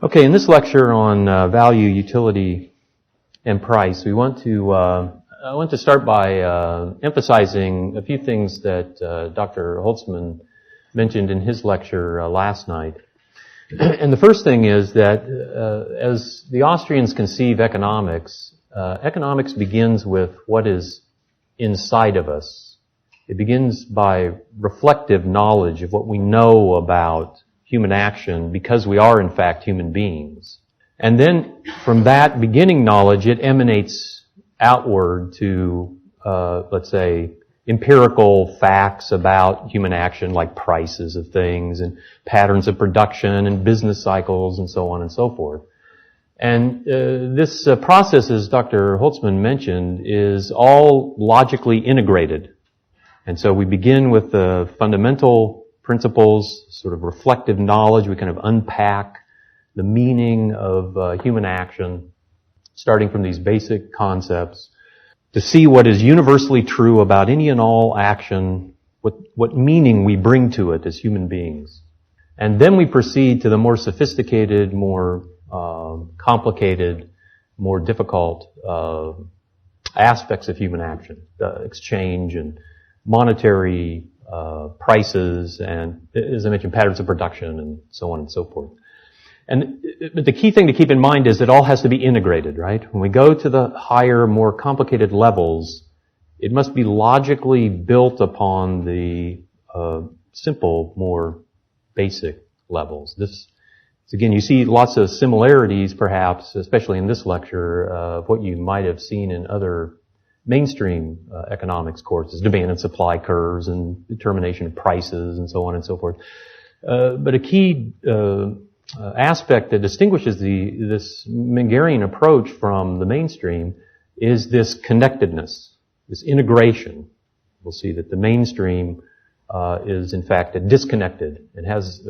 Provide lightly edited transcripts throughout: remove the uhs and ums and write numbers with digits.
Okay, in this lecture on value, utility, and price, I want to start by emphasizing a few things that Dr. Holtzman mentioned in his lecture last night. And the first thing is that as the Austrians conceive economics, economics begins with what is inside of us. It begins by reflective knowledge of what we know about human action because we are in fact human beings. And then from that beginning knowledge, it emanates outward to, let's say, empirical facts about human action like prices of things and patterns of production and business cycles and so on and so forth. And this process, as Dr. Holtzman mentioned, is all logically integrated. And so we begin with the fundamental principles, sort of reflective knowledge. We kind of unpack the meaning of human action, starting from these basic concepts, to see what is universally true about any and all action, what meaning we bring to it as human beings. And then we proceed to the more sophisticated, more complicated, more difficult aspects of human action, exchange and monetary prices, and, as I mentioned, patterns of production and so on and so forth. But the key thing to keep in mind is it all has to be integrated, right? When we go to the higher, more complicated levels, it must be logically built upon the simple, more basic levels. This, again, you see lots of similarities, perhaps, especially in this lecture, of what you might have seen in other mainstream economics courses, demand and supply curves and determination of prices and so on and so forth. But a key aspect that distinguishes this Mengerian approach from the mainstream is this connectedness, this integration. We'll see that the mainstream is in fact disconnected and has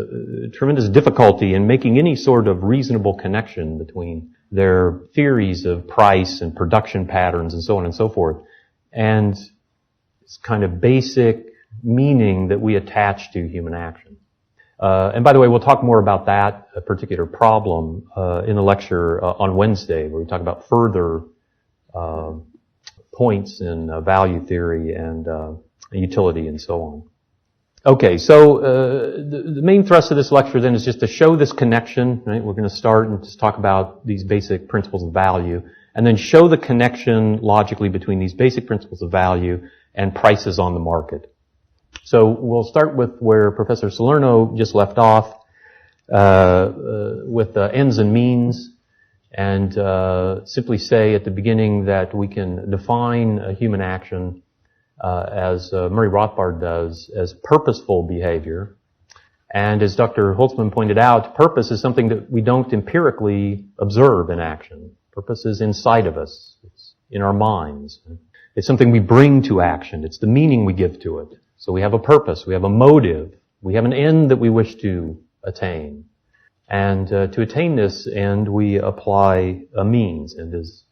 tremendous difficulty in making any sort of reasonable connection between their theories of price and production patterns and so on and so forth, and this kind of basic meaning that we attach to human action. And by the way, we'll talk more about that particular problem in the lecture on Wednesday, where we talk about further points in value theory and utility and so on. Okay, so the main thrust of this lecture then is just to show this connection, right? We're going to start and just talk about these basic principles of value, and then show the connection logically between these basic principles of value and prices on the market. So we'll start with where Professor Salerno just left off, with ends and means, and simply say at the beginning that we can define a human action as Murray Rothbard does, as purposeful behavior. And as Dr. Holtzman pointed out, purpose is something that we don't empirically observe in action. Purpose is inside of us. It's in our minds. It's something we bring to action. It's the meaning we give to it. So we have a purpose. We have a motive. We have an end that we wish to attain. And to attain this end, we apply a means. And as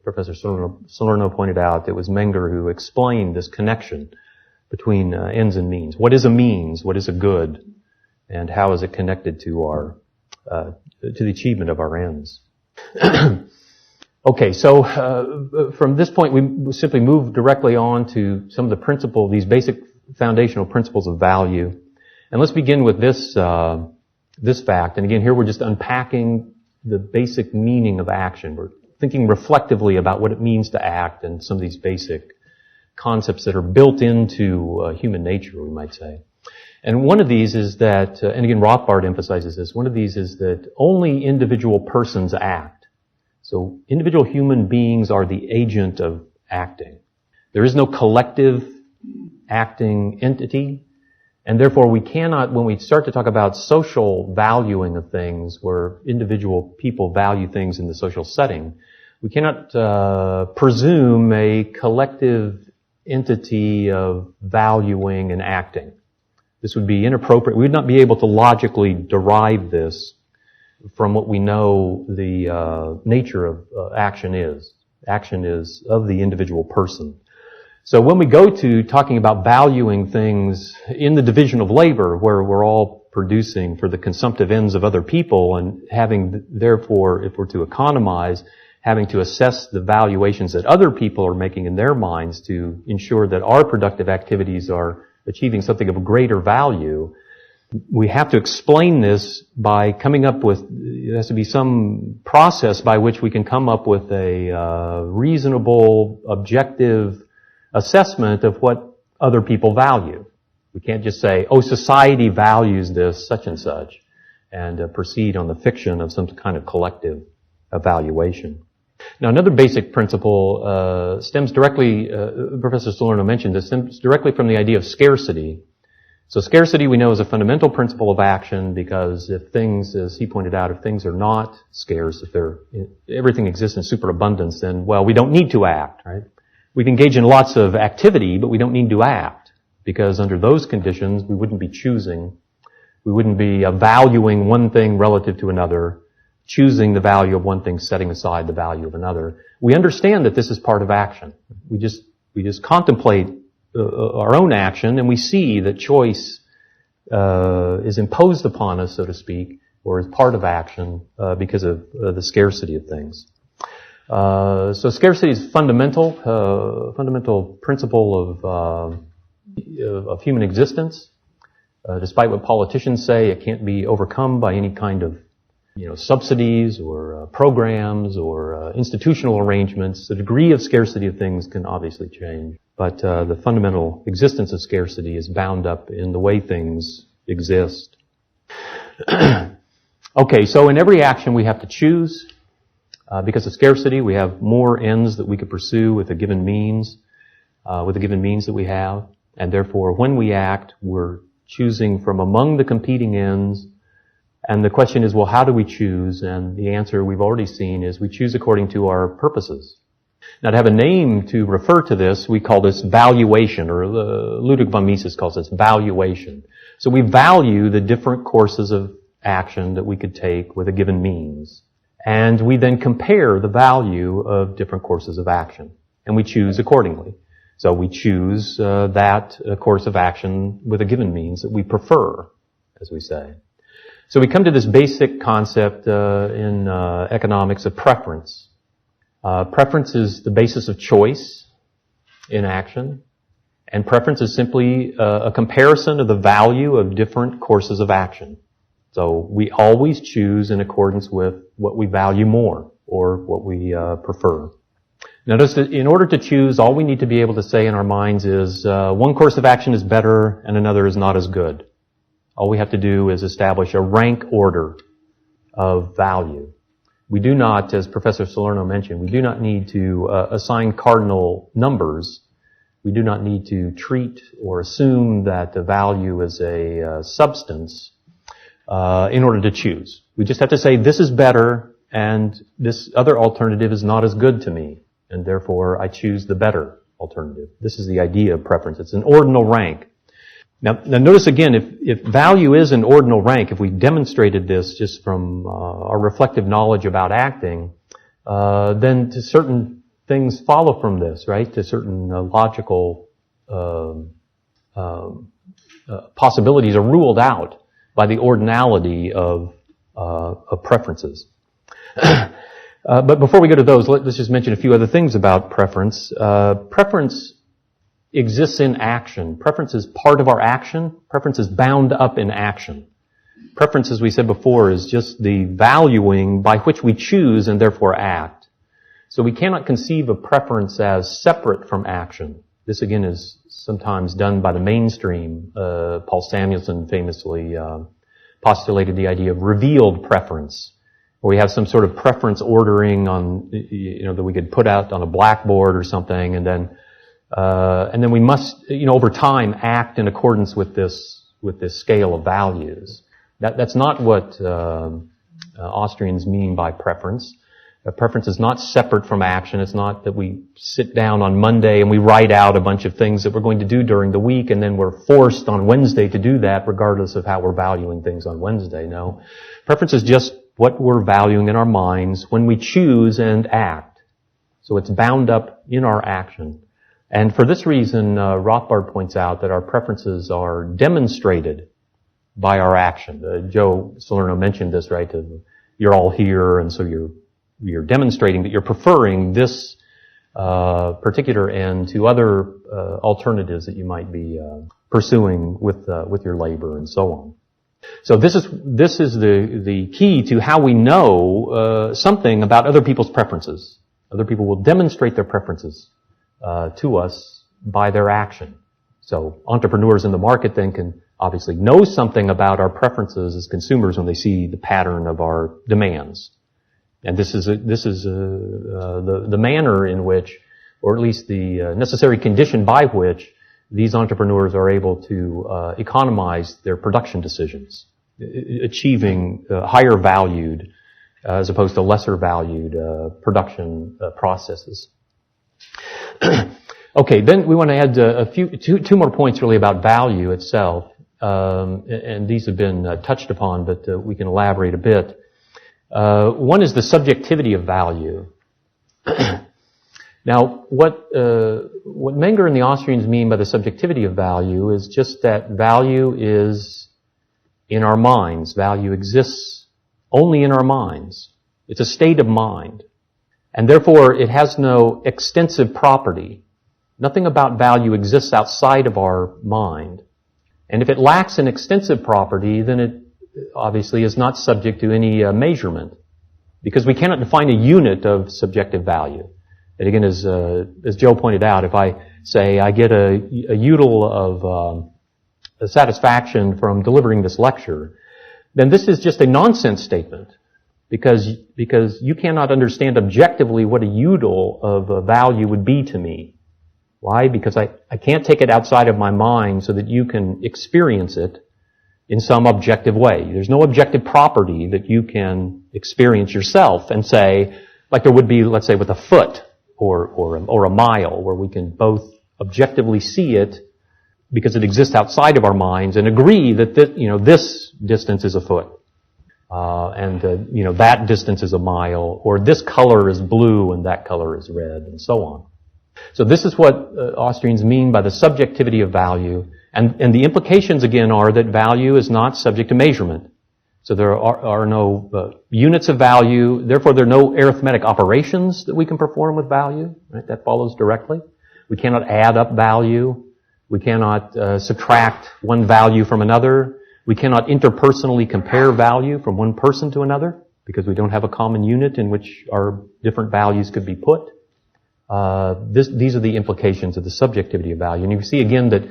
Professor Salerno pointed out, it was Menger who explained this connection between ends and means. What is a means? What is a good? And how is it connected to our to the achievement of our ends? Okay, so from this point, we simply move directly on to some of the these basic foundational principles of value. And let's begin with this fact. And again, here we're just unpacking the basic meaning of action. We're thinking reflectively about what it means to act and some of these basic concepts that are built into human nature, we might say. And one of these is that, and again, Rothbard emphasizes this, one of these is that only individual persons act. So individual human beings are the agent of acting. There is no collective acting entity, and therefore we cannot, when we start to talk about social valuing of things, where individual people value things in the social setting, we cannot presume a collective entity of valuing and acting. This would be inappropriate. We would not be able to logically derive this from what we know the nature of action is. Action is of the individual person. So when we go to talking about valuing things in the division of labor, where we're all producing for the consumptive ends of other people, and having, therefore, if we're to economize, having to assess the valuations that other people are making in their minds to ensure that our productive activities are achieving something of greater value, we have to explain this by coming up with, there has to be some process by which we can come up with a reasonable, objective assessment of what other people value. We can't just say, oh, society values this, such and such, and proceed on the fiction of some kind of collective evaluation. Now, another basic principle stems directly, Professor Salerno mentioned this, stems directly from the idea of scarcity. So scarcity, we know, is a fundamental principle of action, because if things, as he pointed out, if things are not scarce, if everything exists in superabundance, then, well, we don't need to act, right? We can engage in lots of activity, but we don't need to act, because under those conditions, we wouldn't be choosing, we wouldn't be valuing one thing relative to another, choosing the value of one thing, setting aside the value of another. We understand that this is part of action. We just contemplate our own action, and we see that choice is imposed upon us, so to speak, or is part of action because of the scarcity of things. So scarcity is fundamental principle of human existence. Despite what politicians say, it can't be overcome by any kind of subsidies or programs or institutional arrangements. The degree of scarcity of things can obviously change, but the fundamental existence of scarcity is bound up in the way things exist. Okay, so in every action we have to choose. Because of scarcity, we have more ends that we could pursue with a given means that we have, and therefore when we act, we're choosing from among the competing ends. And the question is, well, how do we choose? And the answer we've already seen is we choose according to our purposes. Now, to have a name to refer to this, we call this valuation, or Ludwig von Mises calls this valuation. So we value the different courses of action that we could take with a given means. And we then compare the value of different courses of action. And we choose accordingly. So we choose that course of action with a given means that we prefer, as we say. So we come to this basic concept in economics of preference. Preference is the basis of choice in action. And preference is simply a comparison of the value of different courses of action. So we always choose in accordance with what we value more or what we prefer. Notice that in order to choose, all we need to be able to say in our minds is one course of action is better and another is not as good. All we have to do is establish a rank order of value. We do not, as Professor Salerno mentioned, we do not need to assign cardinal numbers. We do not need to treat or assume that the value is a substance in order to choose. We just have to say, this is better, and this other alternative is not as good to me, and therefore I choose the better alternative. This is the idea of preference. It's an ordinal rank. Now notice again, if value is an ordinal rank, if we demonstrated this just from our reflective knowledge about acting, then to certain things follow from this, right? To certain logical possibilities are ruled out by the ordinality of preferences. But before we go to those, let's just mention a few other things about preference. Preference exists in action. Preference is part of our action. Preference is bound up in action. Preference, as we said before, is just the valuing by which we choose and therefore act. So we cannot conceive of preference as separate from action. This, again, is sometimes done by the mainstream. Paul Samuelson famously postulated the idea of revealed preference, where we have some sort of preference ordering on, that we could put out on a blackboard or something, and then we must, over time, act in accordance with this scale of values. That's not what Austrians mean by preference. Preference is not separate from action. It's not that we sit down on Monday and we write out a bunch of things that we're going to do during the week, and then we're forced on Wednesday to do that regardless of how we're valuing things on Wednesday. No. Preference is just what we're valuing in our minds when we choose and act. So it's bound up in our action. And for this reason, Rothbard points out that our preferences are demonstrated by our action. Joe Salerno mentioned this, right? You're all here, and so you're demonstrating that you're preferring this particular end to other alternatives that you might be pursuing with your labor and so on. So this is the key to how we know something about other people's preferences. Other people will demonstrate their preferences to us by their action. So entrepreneurs in the market then can obviously know something about our preferences as consumers when they see the pattern of our demands. And this is the manner in which, or at least the necessary condition by which, these entrepreneurs are able to economize their production decisions, achieving higher valued as opposed to lesser valued production processes. Okay, then we want to add two more points really about value itself, and these have been touched upon, but we can elaborate a bit. One is the subjectivity of value. Now, what Menger and the Austrians mean by the subjectivity of value is just that value is in our minds. Value exists only in our minds. It's a state of mind. And therefore, it has no extensive property. Nothing about value exists outside of our mind. And if it lacks an extensive property, then it obviously is not subject to any measurement, because we cannot define a unit of subjective value. And again, as Joe pointed out, if I say I get a udel of satisfaction from delivering this lecture, then this is just a nonsense statement, because you cannot understand objectively what a udel of value would be to me. Why? Because I can't take it outside of my mind so that you can experience it in some objective way. There's no objective property that you can experience yourself and say, like there would be, let's say, with a foot or a mile, where we can both objectively see it because it exists outside of our minds and agree that this distance is a foot, and that distance is a mile, or this color is blue and that color is red, and so on. So this is what Austrians mean by the subjectivity of value. And the implications, again, are that value is not subject to measurement. So there are no units of value. Therefore, there are no arithmetic operations that we can perform with value. Right? That follows directly. We cannot add up value. We cannot subtract one value from another. We cannot interpersonally compare value from one person to another, because we don't have a common unit in which our different values could be put. These are the implications of the subjectivity of value. And you see again that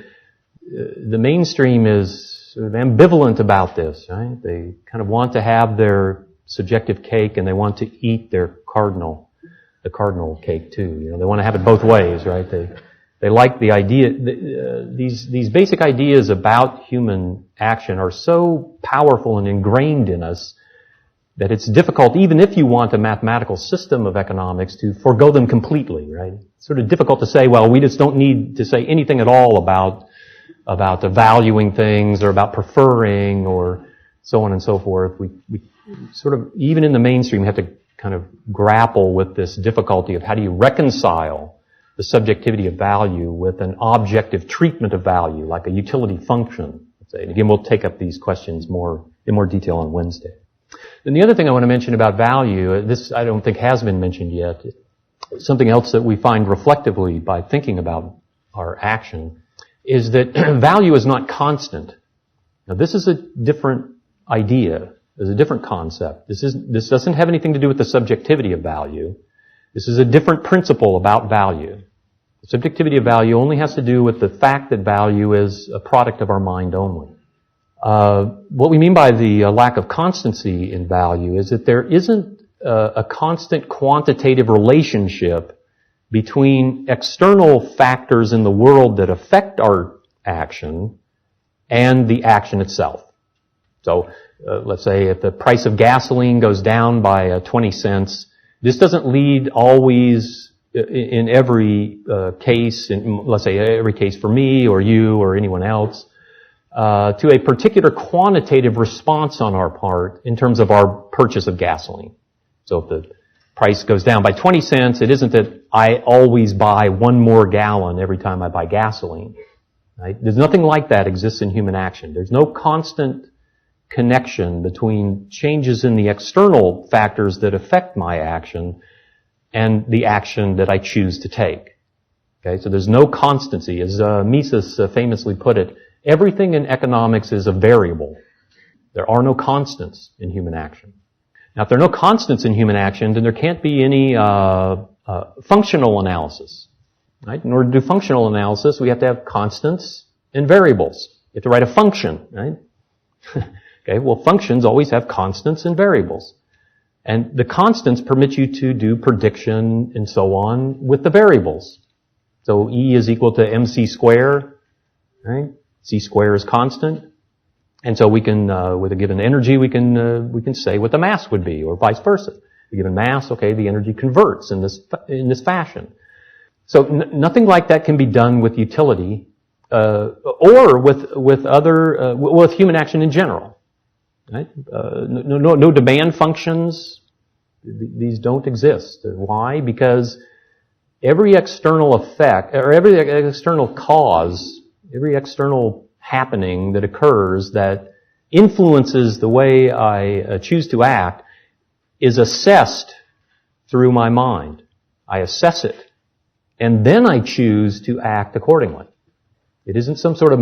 the mainstream is sort of ambivalent about this, right? They kind of want to have their subjective cake and they want to eat their cardinal cake too. They want to have it both ways, right? They like the idea, these basic ideas about human action are so powerful and ingrained in us that it's difficult, even if you want a mathematical system of economics, to forego them completely, right? It's sort of difficult to say, well, we just don't need to say anything at all about valuing things or about preferring or so on and so forth. We sort of, even in the mainstream, have to kind of grapple with this difficulty of how do you reconcile the subjectivity of value with an objective treatment of value, like a utility function. And again, we'll take up these questions in more detail on Wednesday. Then the other thing I want to mention about value, this I don't think has been mentioned yet, something else that we find reflectively by thinking about our action, is that value is not constant. Now this is a different idea, is a different concept. This doesn't have anything to do with the subjectivity of value. This is a different principle about value. The subjectivity of value only has to do with the fact that value is a product of our mind only. What we mean by the lack of constancy in value is that there isn't a constant quantitative relationship between external factors in the world that affect our action and the action itself. So, let's say if the price of gasoline goes down by 20 cents, this doesn't lead always in every case, let's say every case for me or you or anyone else, to a particular quantitative response on our part in terms of our purchase of gasoline. So if the price goes down by 20 cents, it isn't that I always buy one more gallon every time I buy gasoline. Right? There's nothing like that exists in human action. There's no constant connection between changes in the external factors that affect my action and the action that I choose to take. Okay, so there's no constancy. As Mises famously put it, everything in economics is a variable. There are no constants in human action. Now, if there are no constants in human action, then there can't be any functional analysis. Right? In order to do functional analysis, we have to have constants and variables. You have to write a function, right? Okay, well, functions always have constants and variables. And the constants permit you to do prediction and so on with the variables. So E is equal to mc squared, right? C squared is constant. And so we can, with a given energy, we can say what the mass would be, or vice versa. A given mass, okay, the energy converts in this fashion. So nothing like that can be done with utility, or with human action in general. Right? No demand functions. These don't exist. Why? Because every external effect, or every external cause, every external happening that occurs that influences the way I choose to act is assessed through my mind. I assess it, and then I choose to act accordingly. It isn't some sort of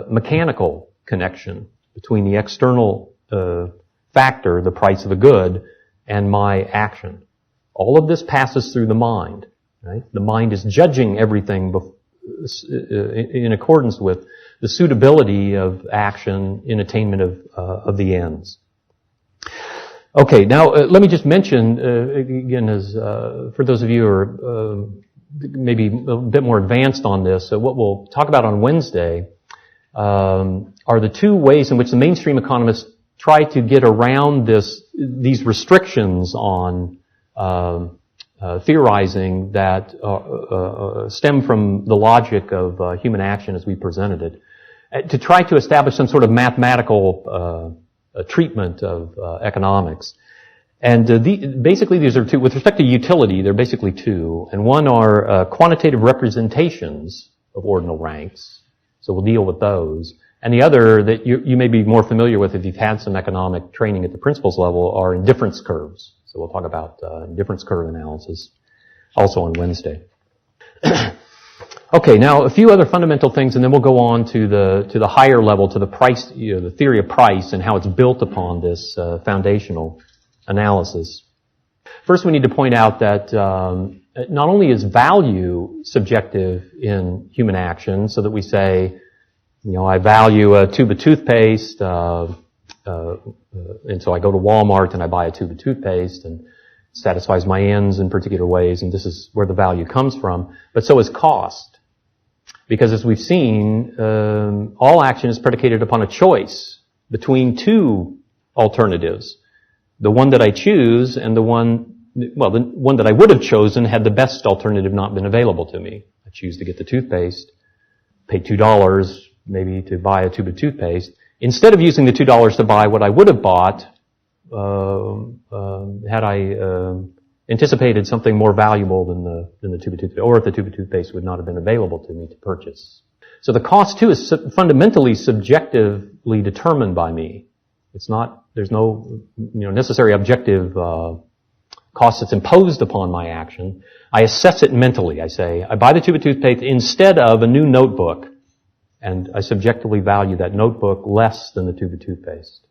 mechanical connection between the external factor, the price of a good, and my action. All of this passes through the mind. Right? The mind is judging everything in accordance with the suitability of action in attainment of the ends. Okay, now let me just mention again, as for those of you who are maybe a bit more advanced on this, what we'll talk about on Wednesday are the two ways in which the mainstream economists try to get around these restrictions on theorizing that stem from the logic of human action as we presented it, to try to establish some sort of mathematical treatment of economics. And basically these are two. With respect to utility, they're basically two. And one are quantitative representations of ordinal ranks. So we'll deal with those. And the other that you may be more familiar with if you've had some economic training at the principles level are indifference curves. So we'll talk about indifference curve analysis also on Wednesday. Okay, now a few other fundamental things, and then we'll go on to the higher level, to the price, the theory of price and how it's built upon this foundational analysis. First, we need to point out that not only is value subjective in human action, so that we say, I value a tube of toothpaste, and so I go to Walmart and I buy a tube of toothpaste, and it satisfies my ends in particular ways, and this is where the value comes from. But so is cost. Because as we've seen, all action is predicated upon a choice between two alternatives. The one that I choose and the one that I would have chosen had the best alternative not been available to me. I choose to get the toothpaste, pay $2 maybe to buy a tube of toothpaste, instead of using the $2 to buy what I would have bought had I anticipated something more valuable than the tube of toothpaste, or if the tube of toothpaste would not have been available to me to purchase. So the cost too is fundamentally subjectively determined by me. There's no necessary objective cost that's imposed upon my action. I assess it mentally. I say, I buy the tube of toothpaste instead of a new notebook, and I subjectively value that notebook less than the tube of toothpaste.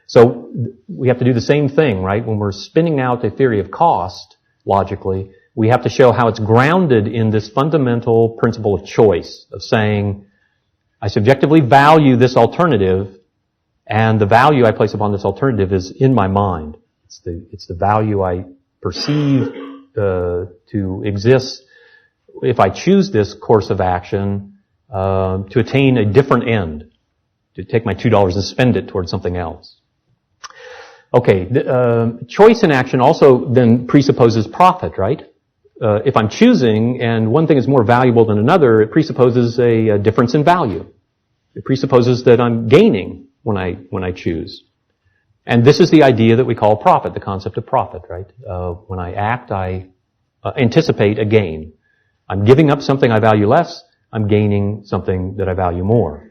So we have to do the same thing, right? When we're spinning out a theory of cost, logically, we have to show how it's grounded in this fundamental principle of choice, of saying, I subjectively value this alternative, and the value I place upon this alternative is in my mind. It's the value I perceive to exist if I choose this course of action to attain a different end, to take my $2 and spend it towards something else. Okay, choice in action also then presupposes profit, right? If I'm choosing and one thing is more valuable than another, it presupposes a difference in value. It presupposes that I'm gaining when I choose. And this is the idea that we call profit, the concept of profit, right? When I act, I anticipate a gain. I'm giving up something I value less. I'm gaining something that I value more.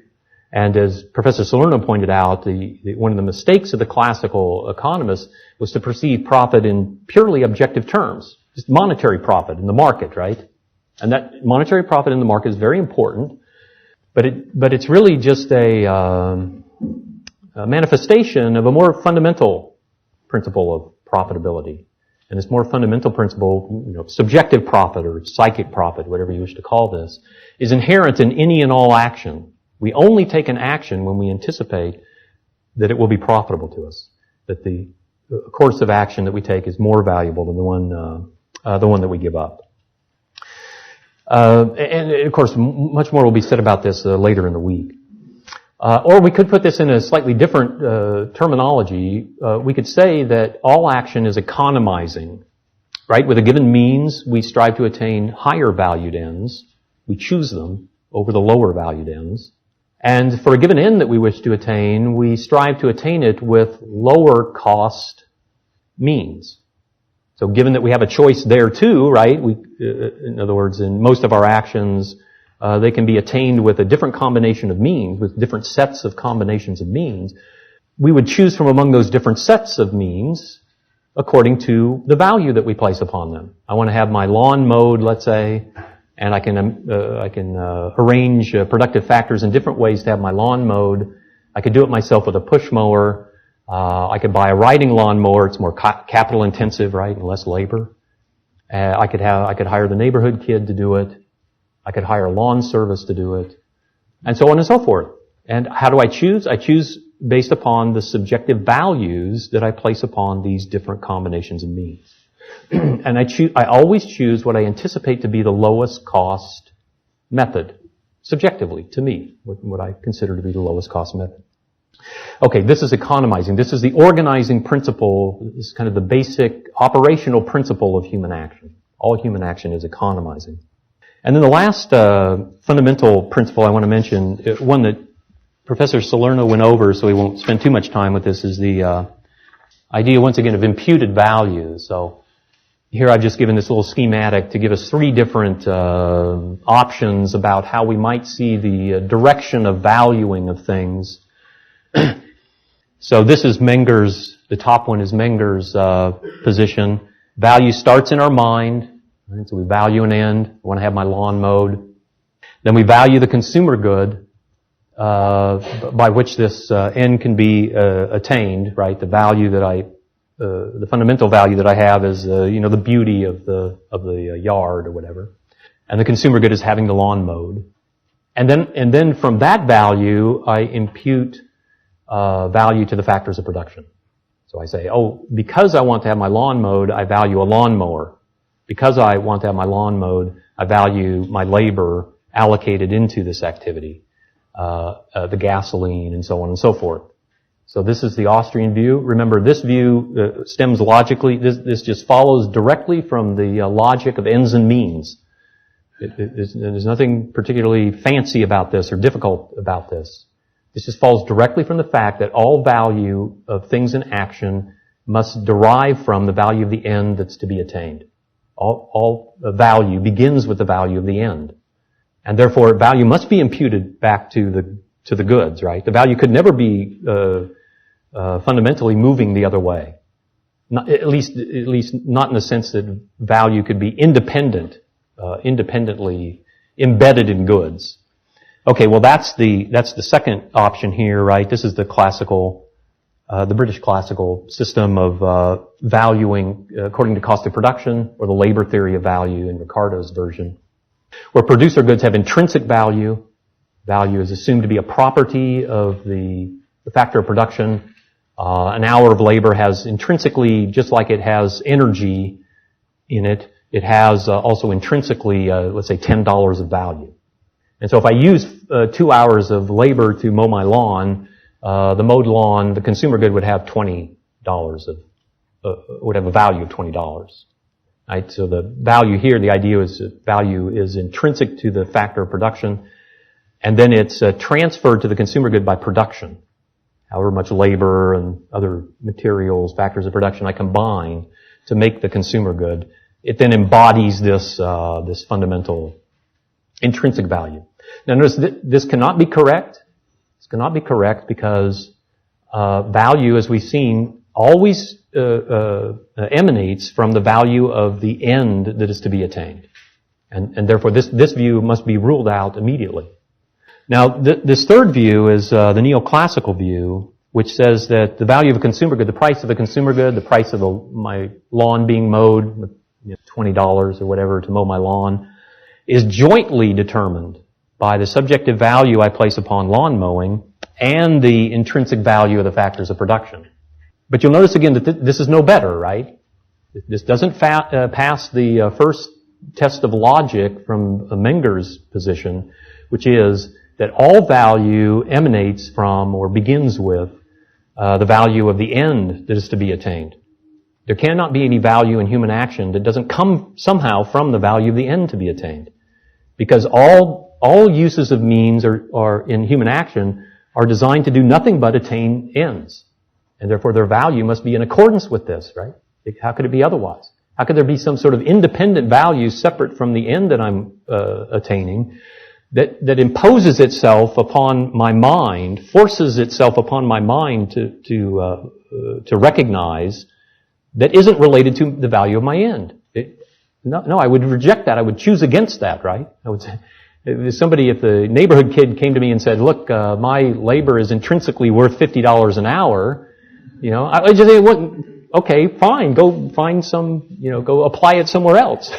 And as Professor Salerno pointed out, one of the mistakes of the classical economists was to perceive profit in purely objective terms, just monetary profit in the market, right? And that monetary profit in the market is very important, but it's really just a manifestation of a more fundamental principle of profitability. And this more fundamental principle, subjective profit or psychic profit, whatever you wish to call this, is inherent in any and all action. We only take an action when we anticipate that it will be profitable to us, that the course of action that we take is more valuable than the one that we give up. And of course, much more will be said about this later in the week. Or we could put this in a slightly different terminology. We could say that all action is economizing, right? With a given means, we strive to attain higher valued ends. We choose them over the lower valued ends. And for a given end that we wish to attain, we strive to attain it with lower cost means. So given that we have a choice there too, right? In other words, in most of our actions, they can be attained with a different combination of means, with different sets of combinations of means. We would choose from among those different sets of means according to the value that we place upon them. I want to have my lawn mowed, let's say, and I can arrange productive factors in different ways to have my lawn mowed. I could do it myself with a push mower. I could buy a riding lawn mower. It's more capital intensive, right, and less labor. I could hire the neighborhood kid to do it. I could hire a lawn service to do it, and so on and so forth. And how do I choose? I choose based upon the subjective values that I place upon these different combinations of means. And I always choose what I anticipate to be the lowest cost method, subjectively, to me, what I consider to be the lowest cost method. Okay, this is economizing. This is the organizing principle. This is kind of the basic operational principle of human action. All human action is economizing. And then the last fundamental principle I want to mention, one that Professor Salerno went over, so we won't spend too much time with this, is the idea, once again, of imputed value. So here I've just given this little schematic to give us three different options about how we might see the direction of valuing of things. So this is Menger's, the top one is Menger's position. Value starts in our mind. Right? So we value an end. I want to have my lawn mowed. Then we value the consumer good by which this end can be attained, right? The value that the fundamental value that I have is, the beauty of the yard or whatever. And the consumer good is having the lawn mowed. And then from that value, I impute value to the factors of production. So I say, because I want to have my lawn mowed, I value a lawnmower. Because I want to have my lawn mowed, I value my labor allocated into this activity, the gasoline, and so on and so forth. So this is the Austrian view. Remember, this view stems logically. This just follows directly from the logic of ends and means. There's nothing particularly fancy about this or difficult about this. This just follows directly from the fact that all value of things in action must derive from the value of the end that's to be attained. All value begins with the value of the end. And therefore, value must be imputed back to the goods, right? The value could never be fundamentally moving the other way. At least not in the sense that value could be independently embedded in goods. Okay, well that's the second option here, right? This is the British classical system of valuing according to cost of production, or the labor theory of value in Ricardo's version, where producer goods have intrinsic value. Value is assumed to be a property of the factor of production. An hour of labor has intrinsically, just like it has energy in it, it has also intrinsically, let's say, $10 of value. And so if I use 2 hours of labor to mow my lawn, the mowed lawn, the consumer good would have $20 would have a value of $20. Right? So the value here, the idea is that value is intrinsic to the factor of production, and then it's transferred to the consumer good by production. However much labor and other materials, factors of production I combine to make the consumer good, it then embodies this fundamental intrinsic value. Now notice this cannot be correct. This cannot be correct because value, as we've seen, always emanates from the value of the end that is to be attained. And therefore this view must be ruled out immediately. Now this third view is the neoclassical view, which says that the value of a consumer good, the price of a consumer good, the price of my lawn being mowed, $20 or whatever to mow my lawn, is jointly determined by the subjective value I place upon lawn mowing and the intrinsic value of the factors of production. But you'll notice again that this is no better, right? This doesn't pass the first test of logic from Menger's position, which is that all value emanates from or begins with the value of the end that is to be attained. There cannot be any value in human action that doesn't come somehow from the value of the end to be attained. Because all uses of means are in human action are designed to do nothing but attain ends. And therefore their value must be in accordance with this, right? How could it be otherwise? How could there be some sort of independent value separate from the end that I'm attaining that imposes itself upon my mind, forces itself upon my mind to recognize that isn't related to the value of my end? No, I would reject that. I would choose against that, right? I would say, if the neighborhood kid came to me and said, look, my labor is intrinsically worth $50 an hour, I would just say, okay, fine, go find go apply it somewhere else.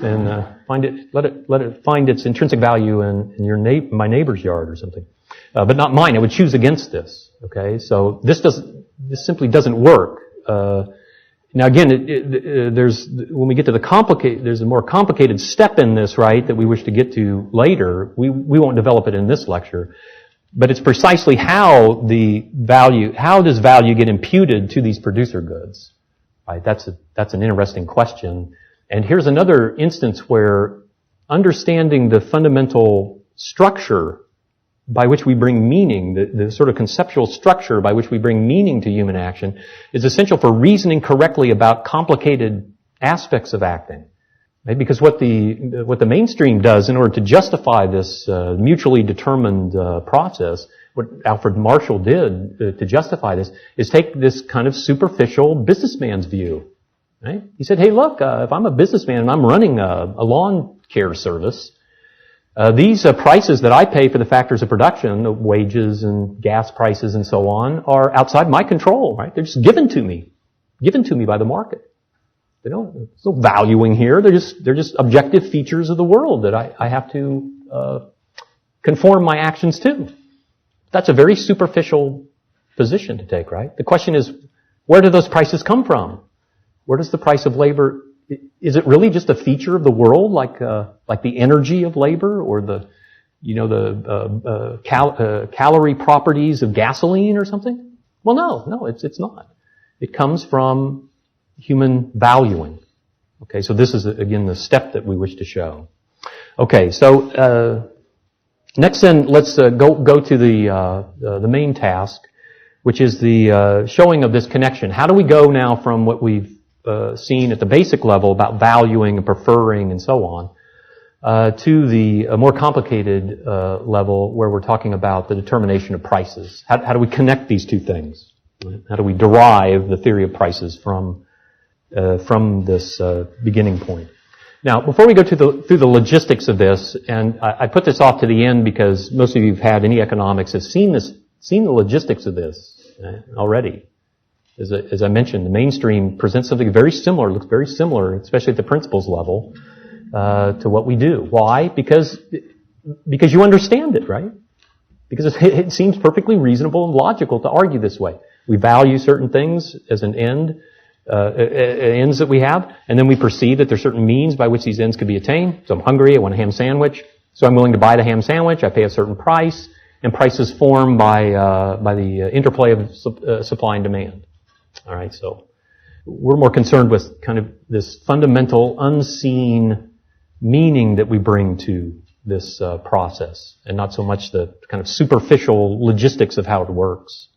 And let it find its intrinsic value in my neighbor's yard or something. But not mine. I would choose against this. Okay? So this simply doesn't work. Now again, when we get to there's a more complicated step in this, right, that we wish to get to later. We won't develop it in this lecture. But it's precisely how does value get imputed to these producer goods? Right? That's an interesting question. And here's another instance where understanding the fundamental structure by which we bring meaning, the sort of conceptual structure by which we bring meaning to human action is essential for reasoning correctly about complicated aspects of acting. Right? Because what the mainstream does in order to justify this mutually determined process, what Alfred Marshall did to justify this, is take this kind of superficial businessman's view. Right? He said, hey, look, if I'm a businessman and I'm running a lawn care service, these prices that I pay for the factors of production, the wages and gas prices and so on, are outside my control. Right? They're just given to me by the market. There's no valuing here. They're just objective features of the world that I have to conform my actions to. That's a very superficial position to take, right? The question is, where do those prices come from? Where does the price of labor? Is it really just a feature of the world, like the energy of labor, or the calorie properties of gasoline or something? Well, no, it's not. It comes from human valuing. Okay, so this is again the step that we wish to show. Okay, so next then let's go to the main task, which is the showing of this connection. How do we go now from what we've seen at the basic level about valuing and preferring and so on to the more complicated level where we're talking about the determination of prices? How do we connect these two things? How do we derive the theory of prices from this beginning point? Now, before we go through the logistics of this, and I put this off to the end because most of you who've had any economics have seen the logistics of this already. As I mentioned, the mainstream presents something very similar, looks very similar, especially at the principles level, to what we do. Why? Because you understand it, right? Because it seems perfectly reasonable and logical to argue this way. We value certain things as an end, ends that we have, and then we perceive that there are certain means by which these ends could be attained. So I'm hungry, I want a ham sandwich, so I'm willing to buy the ham sandwich, I pay a certain price, and price is formed by the interplay of supply and demand. All right, so we're more concerned with kind of this fundamental unseen meaning that we bring to this process, and not so much the kind of superficial logistics of how it works.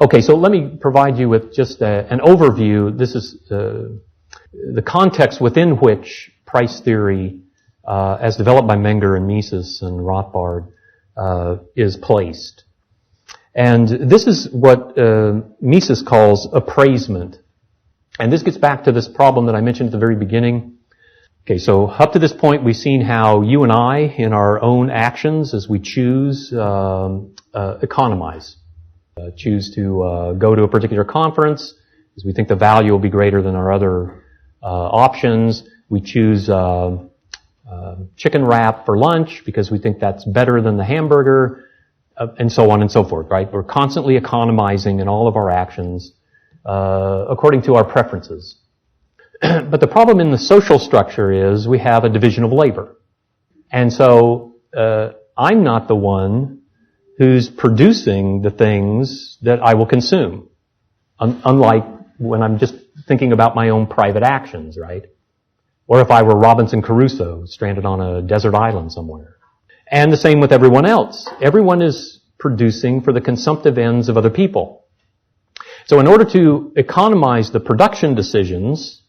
Okay, so let me provide you with just an overview. This is the context within which price theory as developed by Menger and Mises and Rothbard, is placed. And this is what Mises calls appraisement. And this gets back to this problem that I mentioned at the very beginning. Okay, so up to this point, we've seen how you and I, in our own actions, as we choose, economize. Choose to go to a particular conference, because we think the value will be greater than our other options. We choose chicken wrap for lunch, because we think that's better than the hamburger, and so on and so forth, right? We're constantly economizing in all of our actions according to our preferences. But the problem in the social structure is we have a division of labor. And so I'm not the one who's producing the things that I will consume, unlike when I'm just thinking about my own private actions, right? Or if I were Robinson Crusoe, stranded on a desert island somewhere. And the same with everyone else. Everyone is producing for the consumptive ends of other people. So in order to economize the production decisions,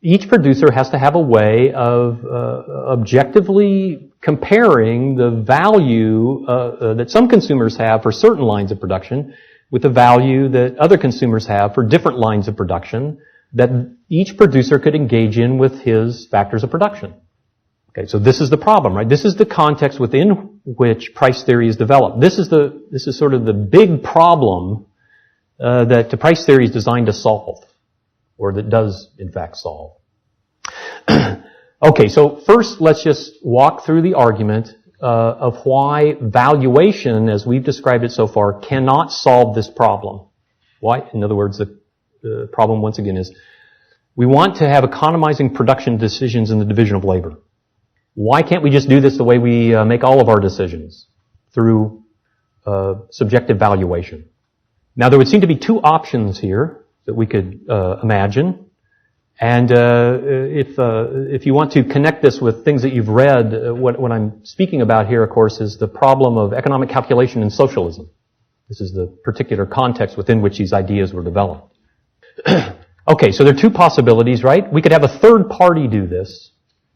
each producer has to have a way of objectively comparing the value that some consumers have for certain lines of production with the value that other consumers have for different lines of production that each producer could engage in with his factors of production. Okay, so this is the problem, right? This is the context within which price theory is developed. This is sort of the big problem that the price theory is designed to solve, or that does, in fact, solve. Okay, so first let's just walk through the argument of why valuation, as we've described it so far, cannot solve this problem. Why? In other words, the problem, once again, is we want to have economizing production decisions in the division of labor. Why can't we just do this the way we make all of our decisions? Through subjective valuation. Now, there would seem to be two options here that we could imagine. And if you want to connect this with things that you've read, what I'm speaking about here, of course, is the problem of economic calculation in socialism. This is the particular context within which these ideas were developed. Okay, so there are two possibilities, right? We could have a third party do this.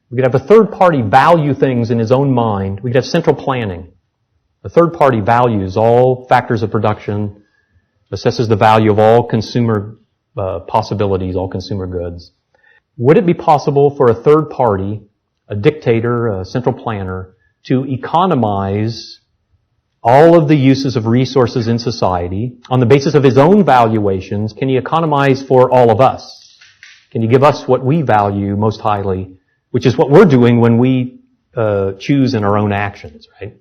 We could have a third party value things in his own mind. We could have central planning. A third party values all factors of production, assesses the value of all consumer possibilities, all consumer goods. Would it be possible for a third party, a dictator, a central planner, to economize all of the uses of resources in society on the basis of his own valuations? Can he economize for all of us? Can he give us what we value most highly, which is what we're doing when we choose in our own actions, right?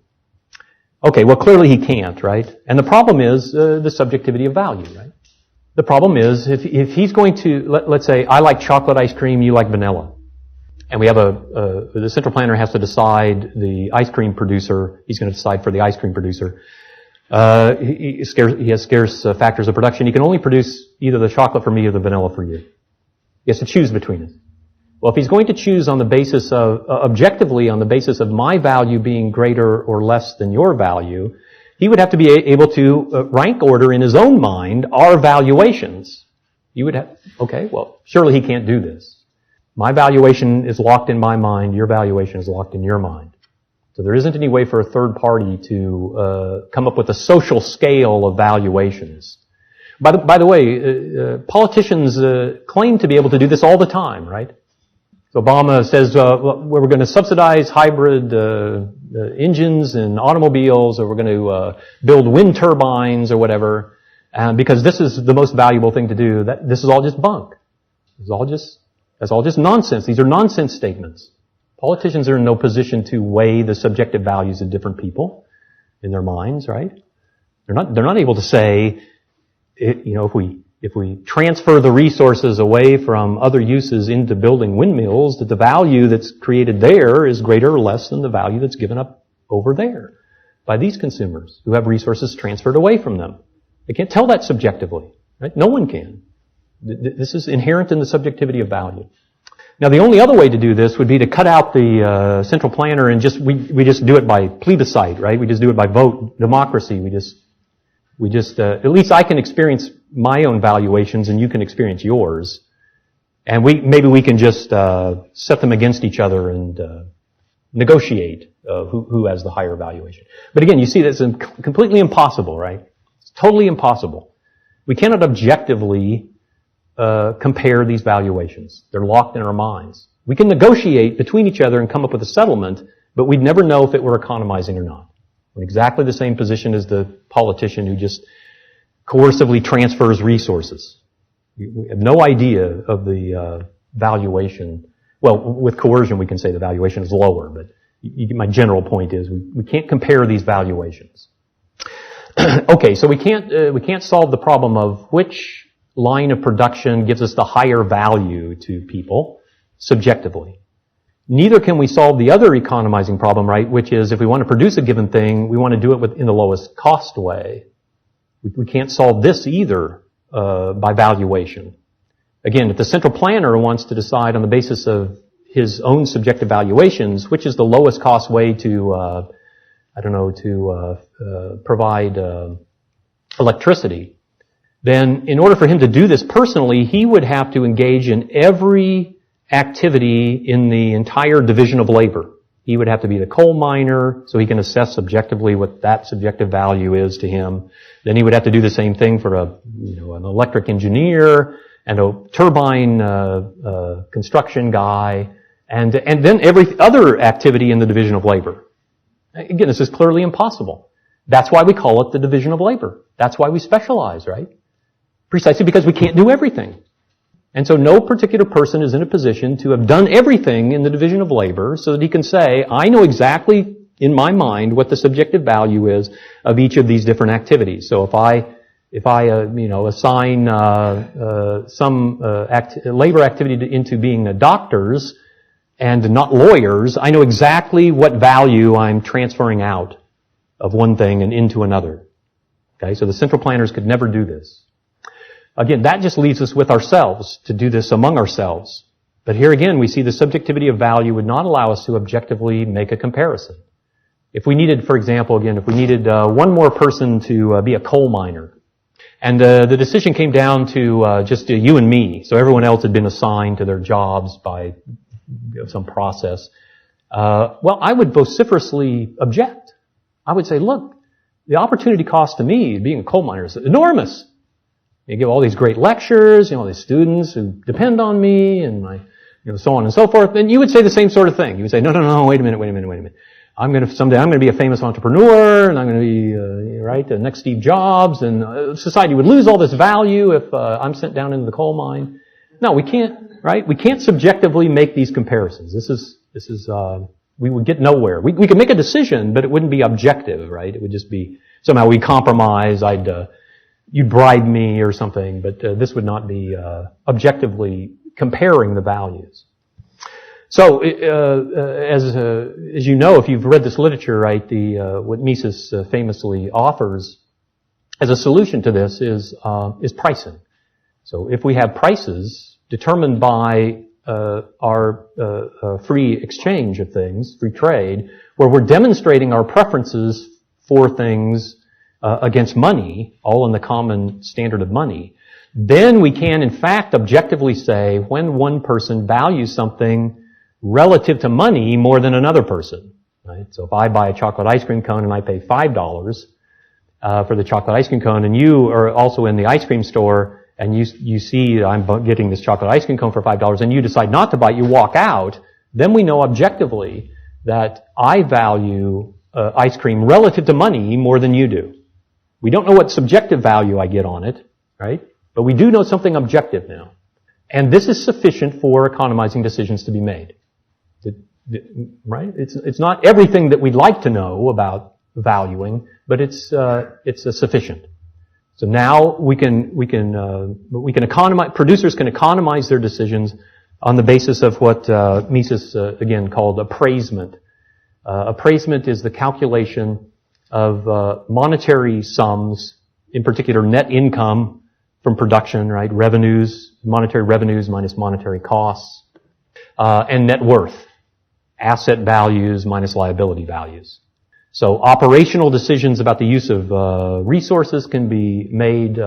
Okay, well, clearly he can't, right? And the problem is the subjectivity of value, right? The problem is if he's going to, let's say, I like chocolate ice cream, you like vanilla. And we have the central planner has to decide the ice cream producer, he's going to decide for the ice cream producer. He has scarce factors of production. He can only produce either the chocolate for me or the vanilla for you. He has to choose between it. Well, if he's going to choose on the basis of, objectively on the basis of my value being greater or less than your value, he would have to be able to rank order in his own mind our valuations. You would have, okay, well, surely he can't do this. My valuation is locked in my mind, your valuation is locked in your mind. So there isn't any way for a third party to come up with a social scale of valuations. By the way, politicians claim to be able to do this all the time, right? So Obama says we're going to subsidize hybrid engines in automobiles, or we're going to build wind turbines or whatever, because this is the most valuable thing to do. This is all just bunk. That's all just nonsense. These are nonsense statements. Politicians are in no position to weigh the subjective values of different people in their minds, right? They're not able to say, if we transfer the resources away from other uses into building windmills, that the value that's created there is greater or less than the value that's given up over there by these consumers who have resources transferred away from them. They can't tell that subjectively, right? No one can. This is inherent in the subjectivity of value. Now, the only other way to do this would be to cut out the central planner and we just do it by plebiscite, right? We just do it by vote, democracy. We just at least I can experience my own valuations and you can experience yours. And maybe we can just set them against each other and negotiate who has the higher valuation. But again, you see that's completely impossible, right? It's totally impossible. We cannot objectively compare these valuations. They're locked in our minds. We can negotiate between each other and come up with a settlement, but we'd never know if it were economizing or not. We're in exactly the same position as the politician who just coercively transfers resources. We have no idea of the valuation. Well, with coercion we can say the valuation is lower, but my general point is we can't compare these valuations. Okay, so we can't solve the problem of which line of production gives us the higher value to people subjectively. Neither can we solve the other economizing problem, right, which is if we want to produce a given thing, we want to do it in the lowest cost way. We can't solve this either by valuation. Again, if the central planner wants to decide on the basis of his own subjective valuations, which is the lowest cost way to, provide electricity, then in order for him to do this personally, he would have to engage in every activity in the entire division of labor. He would have to be the coal miner, so he can assess subjectively what that subjective value is to him. Then he would have to do the same thing for an electric engineer and a turbine construction guy, and then every other activity in the division of labor. Again, this is clearly impossible. That's why we call it the division of labor. That's why we specialize, right? Precisely because we can't do everything. And so no particular person is in a position to have done everything in the division of labor so that he can say, I know exactly in my mind what the subjective value is of each of these different activities. So if I assign some labor activity into being doctors and not lawyers, I know exactly what value I'm transferring out of one thing and into another. Okay, so the central planners could never do this. Again, that just leaves us with ourselves to do this among ourselves. But here again, we see the subjectivity of value would not allow us to objectively make a comparison. If we needed, for example, one more person to be a coal miner, and the decision came down to just you and me, so everyone else had been assigned to their jobs by some process, I would vociferously object. I would say, look, the opportunity cost to me being a coal miner is enormous. You give all these great lectures, all these students who depend on me, and so on and so forth. And you would say the same sort of thing. You would say, no, wait a minute. Someday I'm going to be a famous entrepreneur, and I'm going to be, the next Steve Jobs, and society would lose all this value if I'm sent down into the coal mine. No, we can't, right? We can't subjectively make these comparisons. We would get nowhere. We could make a decision, but it wouldn't be objective, right? It would just be, somehow we compromise, you'd bribe me or something, but this would not be objectively comparing the values. So, as you know, if you've read this literature, right, what Mises famously offers as a solution to this is pricing. So, if we have prices determined by our free exchange of things, free trade, where we're demonstrating our preferences for things against money, all in the common standard of money, then we can, in fact, objectively say when one person values something relative to money more than another person. Right? So if I buy a chocolate ice cream cone and I pay $5 for the chocolate ice cream cone, and you are also in the ice cream store and you see I'm getting this chocolate ice cream cone for $5 and you decide not to buy it, you walk out, then we know objectively that I value ice cream relative to money more than you do. We don't know what subjective value I get on it, right? But we do know something objective now. And this is sufficient for economizing decisions to be made. Right? It's not everything that we'd like to know about valuing, but it's sufficient. So now we can economize, producers can economize their decisions on the basis of what Mises again called appraisement. Appraisement is the calculation of monetary sums, in particular net income from production, right? Revenues, monetary revenues minus monetary costs, and net worth, asset values minus liability values. So operational decisions about the use of resources can be made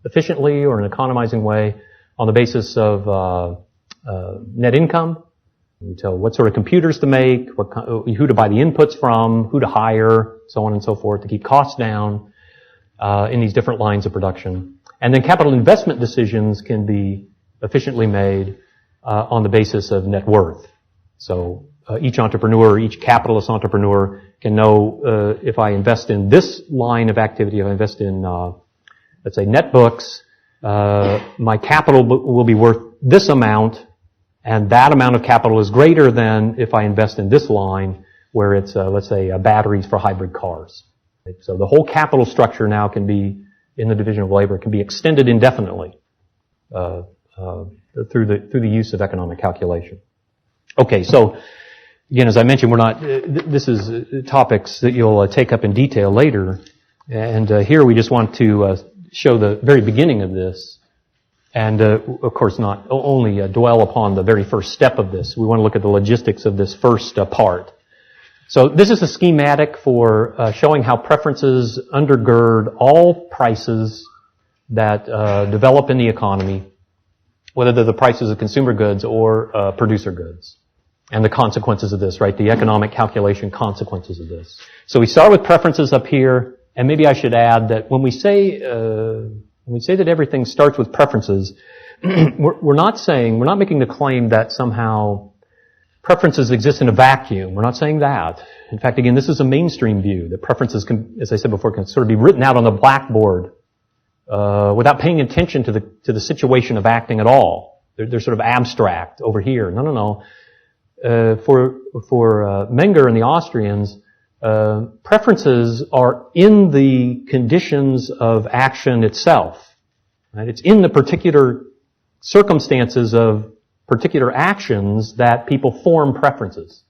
efficiently or in an economizing way on the basis of net income. You tell what sort of computers to make, who to buy the inputs from, who to hire, so on and so forth, to keep costs down in these different lines of production. And then capital investment decisions can be efficiently made on the basis of net worth. So each entrepreneur, each capitalist entrepreneur can know if I invest in this line of activity, if I invest in, let's say, netbooks, my capital will be worth this amount, and that amount of capital is greater than if I invest in this line where it's, let's say, batteries for hybrid cars. So the whole capital structure now can be, in the division of labor, can be extended indefinitely through the use of economic calculation. Okay, so again, as I mentioned, this is topics that you'll take up in detail later. And here we just want to show the very beginning of this. And, of course, not only dwell upon the very first step of this. We want to look at the logistics of this first part. So this is a schematic for showing how preferences undergird all prices that develop in the economy, whether they're the prices of consumer goods or producer goods. And the consequences of this, right? The economic calculation consequences of this. So we start with preferences up here, and maybe I should add that when we say that everything starts with preferences, we're not making the claim that somehow preferences exist in a vacuum. We're not saying that. In fact, again, this is a mainstream view, that preferences can, as I said before, can sort of be written out on the blackboard without paying attention to the situation of acting at all. They're sort of abstract over here. No. For Menger and the Austrians, preferences are in the conditions of action itself. Right? It's in the particular circumstances of particular actions that people form preferences.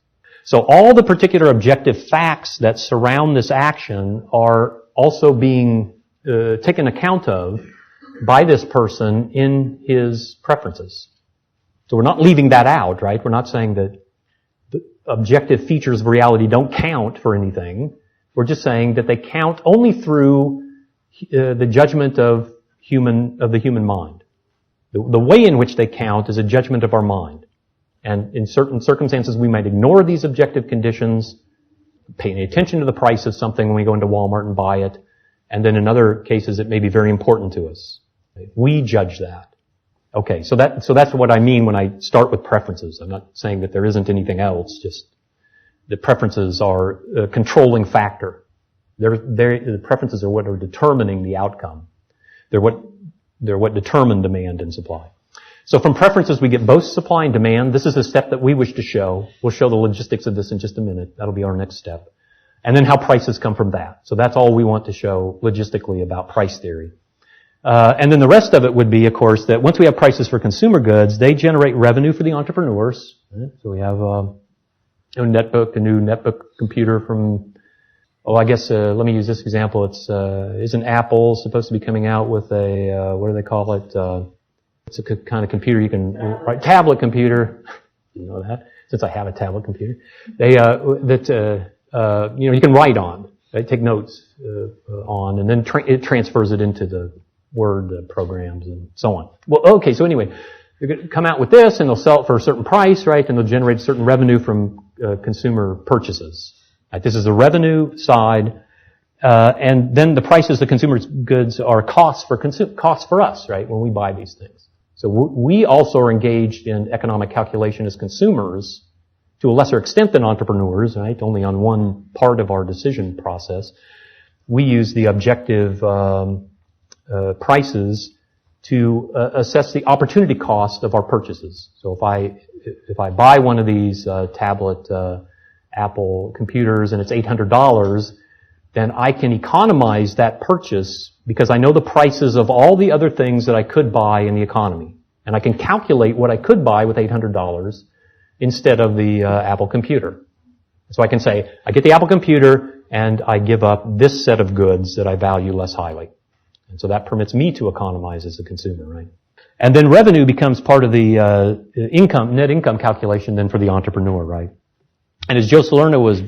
So all the particular objective facts that surround this action are also being taken account of by this person in his preferences. So we're not leaving that out, right? We're not saying that the objective features of reality don't count for anything. We're just saying that they count only through the judgment of the human mind. The way in which they count is a judgment of our mind. And in certain circumstances, we might ignore these objective conditions, paying attention to the price of something when we go into Walmart and buy it. And then in other cases, it may be very important to us. We judge that. Okay, so that's what I mean when I start with preferences. I'm not saying that there isn't anything else, just the preferences are a controlling factor. The preferences are what are determining the outcome. They're what determine demand and supply. So from preferences, we get both supply and demand. This is the step that we wish to show. We'll show the logistics of this in just a minute. That'll be our next step. And then how prices come from that. So that's all we want to show logistically about price theory. And then the rest of it would be, of course, that once we have prices for consumer goods, they generate revenue for the entrepreneurs. So we have a new netbook computer from, let me use this example. Isn't Apple supposed to be coming out with a, what do they call it? It's a kind of computer you can write, tablet computer. You know that? Since I have a tablet computer. You can write on, right? Take notes on, and then it transfers it into the Word programs and so on. Well, okay, so anyway, they're going to come out with this, and they'll sell it for a certain price, right? And they'll generate certain revenue from consumer purchases. Right? This is the revenue side, and then the prices of consumer goods are costs for us, right? When we buy these things. So we also are engaged in economic calculation as consumers, to a lesser extent than entrepreneurs, right? Only on one part of our decision process. We use the objective prices to assess the opportunity cost of our purchases. So if I buy one of these tablet Apple computers and it's $800, then I can economize that purchase because I know the prices of all the other things that I could buy in the economy. And I can calculate what I could buy with $800 instead of the Apple computer. So I can say, I get the Apple computer and I give up this set of goods that I value less highly. And so that permits me to economize as a consumer, right? And then revenue becomes part of the net income calculation then for the entrepreneur, right? And as Joe Salerno was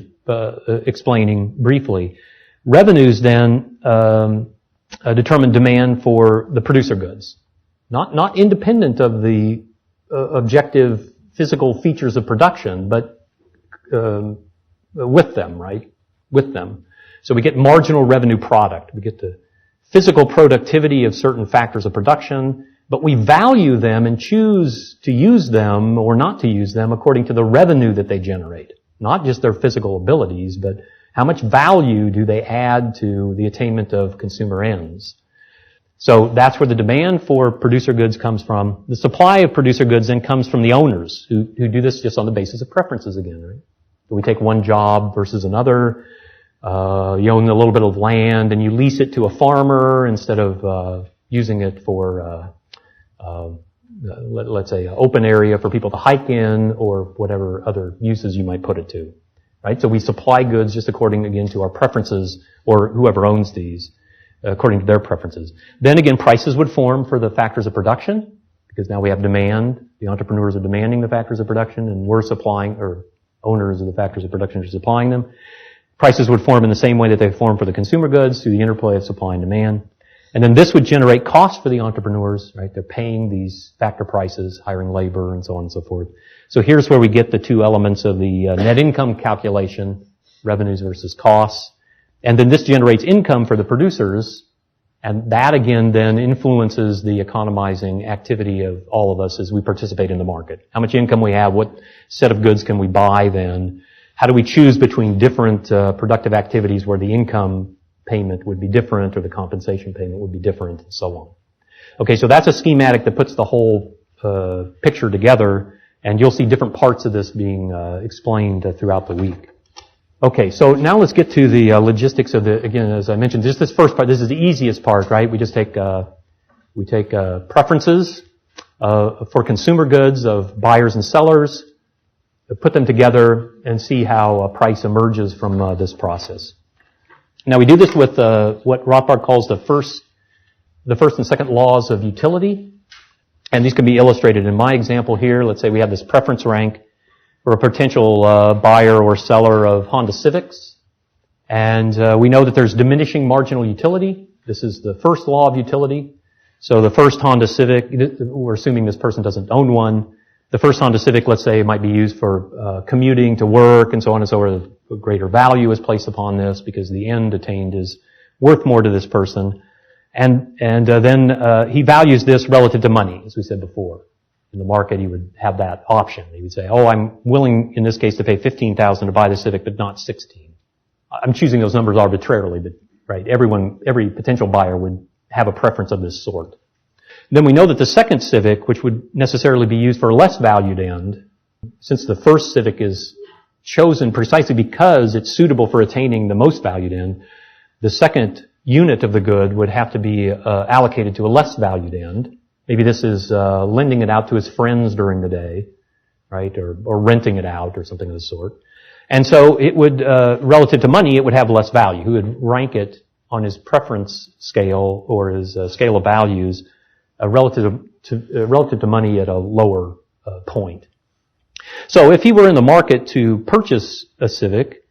explaining briefly, revenues then determine demand for the producer goods. Not independent of the objective physical features of production, but with them, right? With them. So we get marginal revenue product. We get the physical productivity of certain factors of production, but we value them and choose to use them or not to use them according to the revenue that they generate. Not just their physical abilities, but how much value do they add to the attainment of consumer ends. So that's where the demand for producer goods comes from. The supply of producer goods then comes from the owners who do this just on the basis of preferences again, right? So we take one job versus another. You own a little bit of land and you lease it to a farmer instead of using it for, let's say, an open area for people to hike in or whatever other uses you might put it to, right? So we supply goods just according, again, to our preferences or whoever owns these, according to their preferences. Then again, prices would form for the factors of production because now we have demand. The entrepreneurs are demanding the factors of production and we're supplying, or owners of the factors of production are supplying them. Prices would form in the same way that they form for the consumer goods through the interplay of supply and demand. And then this would generate costs for the entrepreneurs, right? They're paying these factor prices, hiring labor, and so on and so forth. So here's where we get the two elements of the net income calculation, revenues versus costs. And then this generates income for the producers, and that again then influences the economizing activity of all of us as we participate in the market. How much income we have, what set of goods can we buy then? How do we choose between different productive activities where the income payment would be different or the compensation payment would be different and so on. Okay, so that's a schematic that puts the whole picture together, and you'll see different parts of this being explained throughout the week. Okay, so now let's get to the logistics of the, again, as I mentioned, just this first part, this is the easiest part, right? We just take, preferences for consumer goods of buyers and sellers, put them together, and see how a price emerges from this process. Now we do this with what Rothbard calls the first and second laws of utility, and these can be illustrated in my example here. Let's say we have this preference rank for a potential buyer or seller of Honda Civics. And we know that there's diminishing marginal utility. This is the first law of utility. So the first Honda Civic, we're assuming this person doesn't own one. The first Honda Civic, let's say, might be used for commuting to work and so on and so forth. A greater value is placed upon this because the end attained is worth more to this person. And then he values this relative to money, as we said before. In the market, he would have that option. He would say, oh, I'm willing, in this case, to pay $15,000 to buy the Civic, but not $16,000. I'm choosing those numbers arbitrarily, but, right, every potential buyer would have a preference of this sort. Then we know that the second Civic, which would necessarily be used for a less valued end, since the first Civic is chosen precisely because it's suitable for attaining the most valued end, the second unit of the good would have to be allocated to a less valued end. Maybe this is lending it out to his friends during the day, right, or renting it out or something of the sort. And so it would, relative to money, it would have less value. He would rank it on his preference scale or his scale of values relative to money at a lower point. So if he were in the market to purchase a Civic,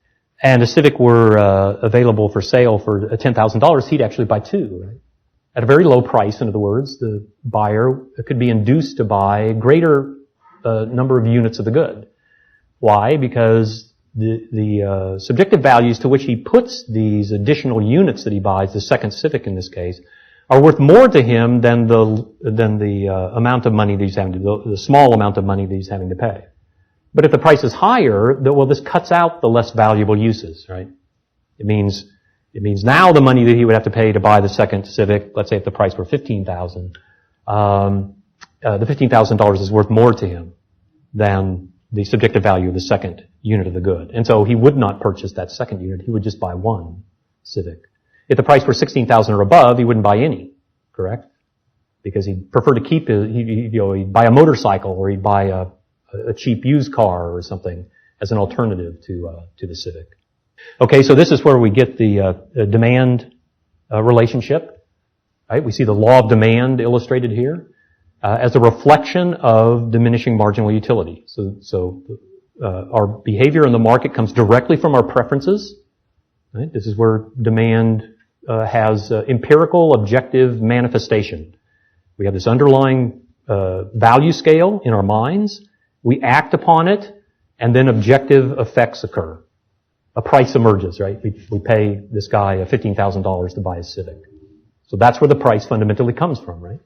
and a Civic were available for sale for $10,000, he'd actually buy two, right? At a very low price, in other words, the buyer could be induced to buy a greater number of units of the good. Why? Because the subjective values to which he puts these additional units that he buys, the second Civic in this case, are worth more to him than the amount of money that he's having to, the small amount of money that he's having to pay. But if the price is higher, well, this cuts out the less valuable uses, right? It means now the money that he would have to pay to buy the second Civic, let's say if the price were $15,000, the $15,000 is worth more to him than the subjective value of the second unit of the good. And so he would not purchase that second unit. He would just buy one Civic. If the price were $16,000 or above, he wouldn't buy any, correct? Because he'd prefer to keep he'd buy a motorcycle or he'd buy a cheap used car or something as an alternative to the Civic. Okay, so this is where we get the demand relationship, right? We see the law of demand illustrated here as a reflection of diminishing marginal utility. So our behavior in the market comes directly from our preferences, right? This is where demand has empirical, objective manifestation. We have this underlying value scale in our minds. We act upon it, and then objective effects occur. A price emerges, right? We pay this guy $15,000 to buy a Civic. So that's where the price fundamentally comes from, right?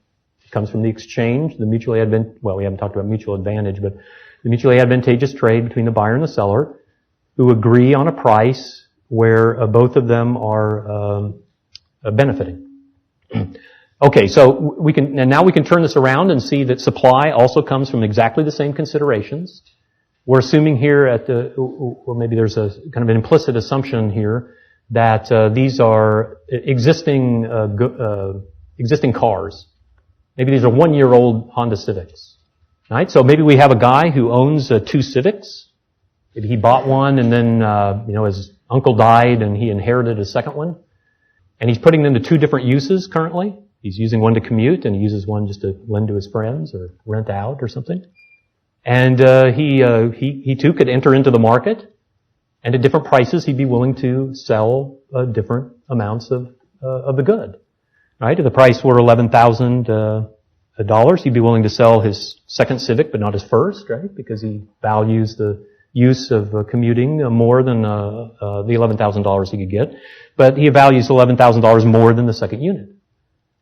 It comes from the exchange, the mutually well, we haven't talked about mutual advantage, but the mutually advantageous trade between the buyer and the seller who agree on a price where both of them are benefiting. Okay, so now we can turn this around and see that supply also comes from exactly the same considerations. We're assuming here well, maybe there's a kind of an implicit assumption here that these are existing cars. Maybe these are 1-year-old Honda Civics. Right? So maybe we have a guy who owns 2 Civics. Maybe he bought one and then, his uncle died and he inherited a second one. And he's putting them to 2 different uses currently. He's using one to commute and he uses one just to lend to his friends or rent out or something. And he too could enter into the market, and at different prices he'd be willing to sell different amounts of the good. Right? If the price were $11,000, he'd be willing to sell his second Civic, but not his first, right? Because he values the use of commuting more than the $11,000 he could get. But he values $11,000 more than the second unit.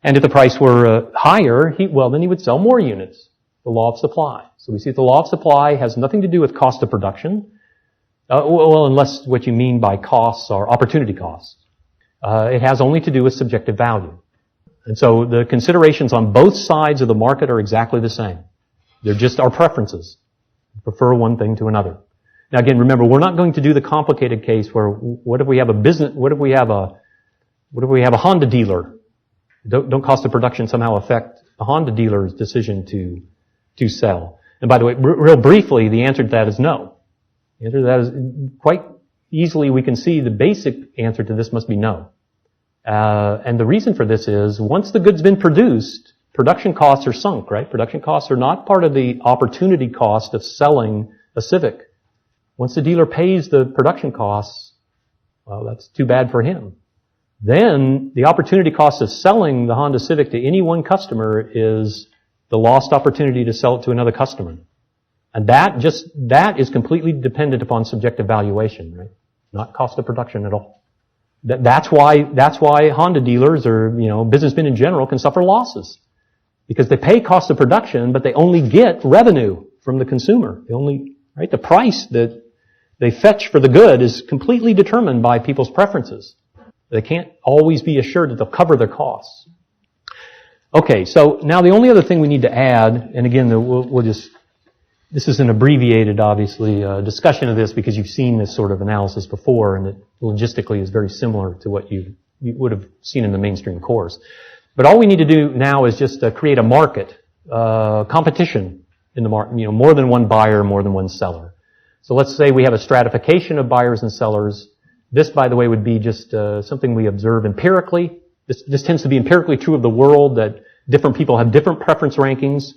And if the price were higher, then he would sell more units. The law of supply. So we see that the law of supply has nothing to do with cost of production. Unless what you mean by costs are opportunity costs. It has only to do with subjective value. And so the considerations on both sides of the market are exactly the same. They're just our preferences. We prefer one thing to another. Now again, remember, we're not going to do the complicated case where what if we have a Honda dealer? Don't cost of production somehow affect a Honda dealer's decision to sell? And by the way, real briefly, the answer to that is no. The answer to that is quite easily we can see the basic answer to this must be no. And the reason for this is once the good's been produced, production costs are sunk, right? Production costs are not part of the opportunity cost of selling a Civic. Once the dealer pays the production costs, well, that's too bad for him. Then the opportunity cost of selling the Honda Civic to any one customer is the lost opportunity to sell it to another customer. And that is completely dependent upon subjective valuation, right? Not cost of production at all. That's why Honda dealers or, businessmen in general can suffer losses. Because they pay cost of production, but they only get revenue from the consumer. The price that they fetch for the good is completely determined by people's preferences. They can't always be assured that they'll cover their costs. Okay, so now the only other thing we need to add, and again, this is an abbreviated, obviously, discussion of this because you've seen this sort of analysis before, and it logistically is very similar to what you would have seen in the mainstream course. But all we need to do now is just create a market, competition in the market, more than one buyer, more than one seller. So let's say we have a stratification of buyers and sellers. This, by the way, would be just something we observe empirically. This tends to be empirically true of the world, that different people have different preference rankings.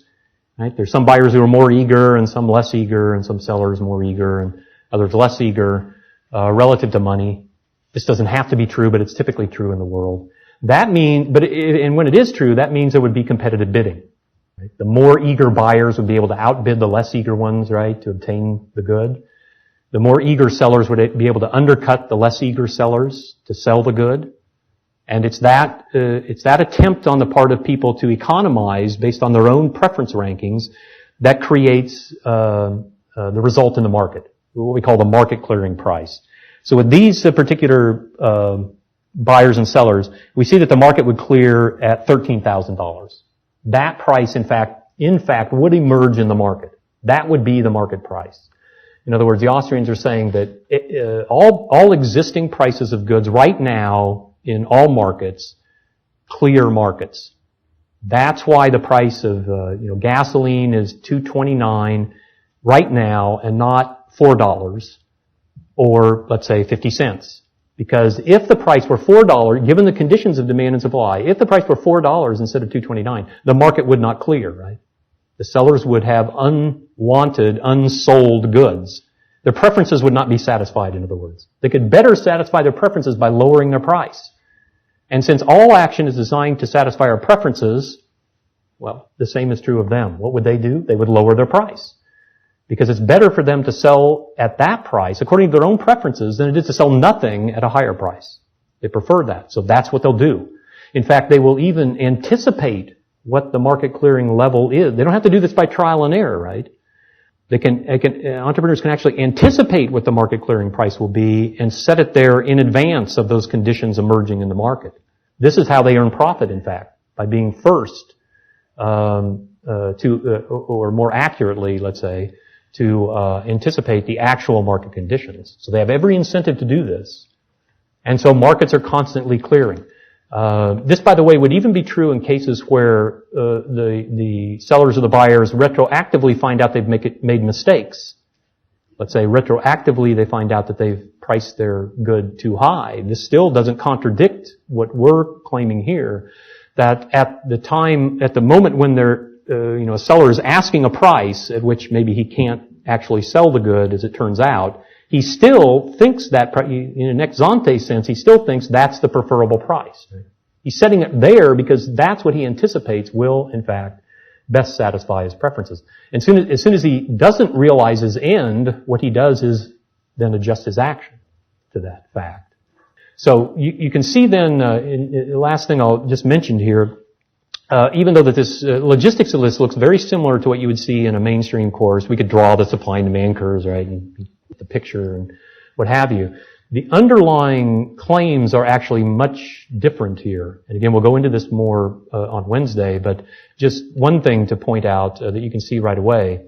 Right? There's some buyers who are more eager and some less eager, and some sellers more eager and others less eager relative to money. This doesn't have to be true, but it's typically true in the world. And when it is true, that means there would be competitive bidding. Right? The more eager buyers would be able to outbid the less eager ones, right, to obtain the good. The more eager sellers would be able to undercut the less eager sellers to sell the good. And it's that attempt on the part of people to economize based on their own preference rankings that creates the result in the market, what we call the market clearing price. So with these particular buyers and sellers, we see that the market would clear at $13,000. That price, in fact, would emerge in the market. That would be the market price. In other words, the Austrians are saying that all existing prices of goods right now in all markets, clear markets. That's why the price of gasoline is $2.29 right now and not $4 or let's say 50 cents. Because if the price were $4, given the conditions of demand and supply, if the price were $4 instead of $2.29, the market would not clear, right? The sellers would have unwanted, unsold goods. Their preferences would not be satisfied, in other words. They could better satisfy their preferences by lowering their price. And since all action is designed to satisfy our preferences, Well, the same is true of them. What would they do? They would lower their price. Because it's better for them to sell at that price, according to their own preferences, than it is to sell nothing at a higher price. They prefer that. So that's what they'll do. In fact, they will even anticipate what the market clearing level is. They don't have to do this by trial and error, right? Entrepreneurs can actually anticipate what the market clearing price will be and set it there in advance of those conditions emerging in the market. This is how they earn profit, in fact, by being first or more accurately, let's say, to anticipate the actual market conditions. So they have every incentive to do this. And so markets are constantly clearing. This, by the way, would even be true in cases where the sellers or the buyers retroactively find out they've made mistakes. Let's say retroactively they find out that they've priced their good too high. This still doesn't contradict what we're claiming here, that at the moment when a seller is asking a price at which maybe he can't actually sell the good, as it turns out, he still thinks that, in an ex ante sense, he still thinks that's the preferable price. He's setting it there because that's what he anticipates will, in fact, best satisfy his preferences. And as soon as he doesn't realize his end, what he does is then adjust his action to that fact. So you can see then, the last thing I'll just mention here, even though that this logistics of this looks very similar to what you would see in a mainstream course, we could draw the supply and demand curves, right, and the picture and what have you. The underlying claims are actually much different here. And again, we'll go into this more on Wednesday, but just one thing to point out that you can see right away.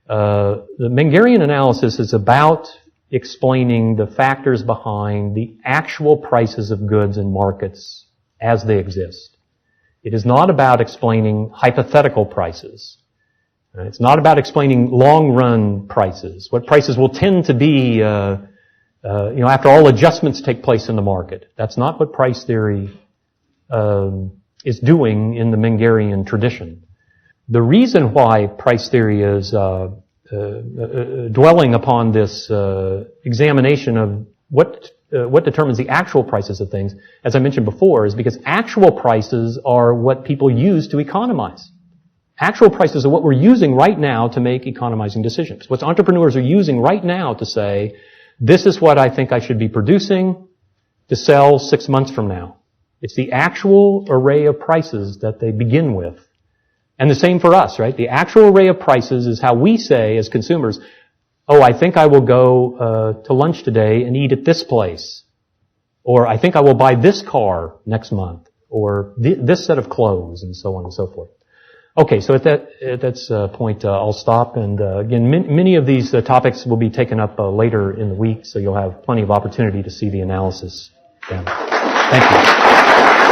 The Mengerian analysis is about explaining the factors behind the actual prices of goods in markets as they exist. It is not about explaining hypothetical prices. It's not about explaining long-run prices, what prices will tend to be, after all adjustments take place in the market. That's not what price theory is doing in the Mengerian tradition. The reason why price theory is dwelling upon this examination of what determines the actual prices of things, as I mentioned before, is because actual prices are what people use to economize. Actual prices are what we're using right now to make economizing decisions. What entrepreneurs are using right now to say, this is what I think I should be producing to sell 6 months from now. It's the actual array of prices that they begin with. And the same for us, right? The actual array of prices is how we say as consumers, oh, I think I will go to lunch today and eat at this place. Or I think I will buy this car next month. Or this set of clothes, and so on and so forth. Okay, so at that point, I'll stop. And again, many of these topics will be taken up later in the week, so you'll have plenty of opportunity to see the analysis then. Thank you.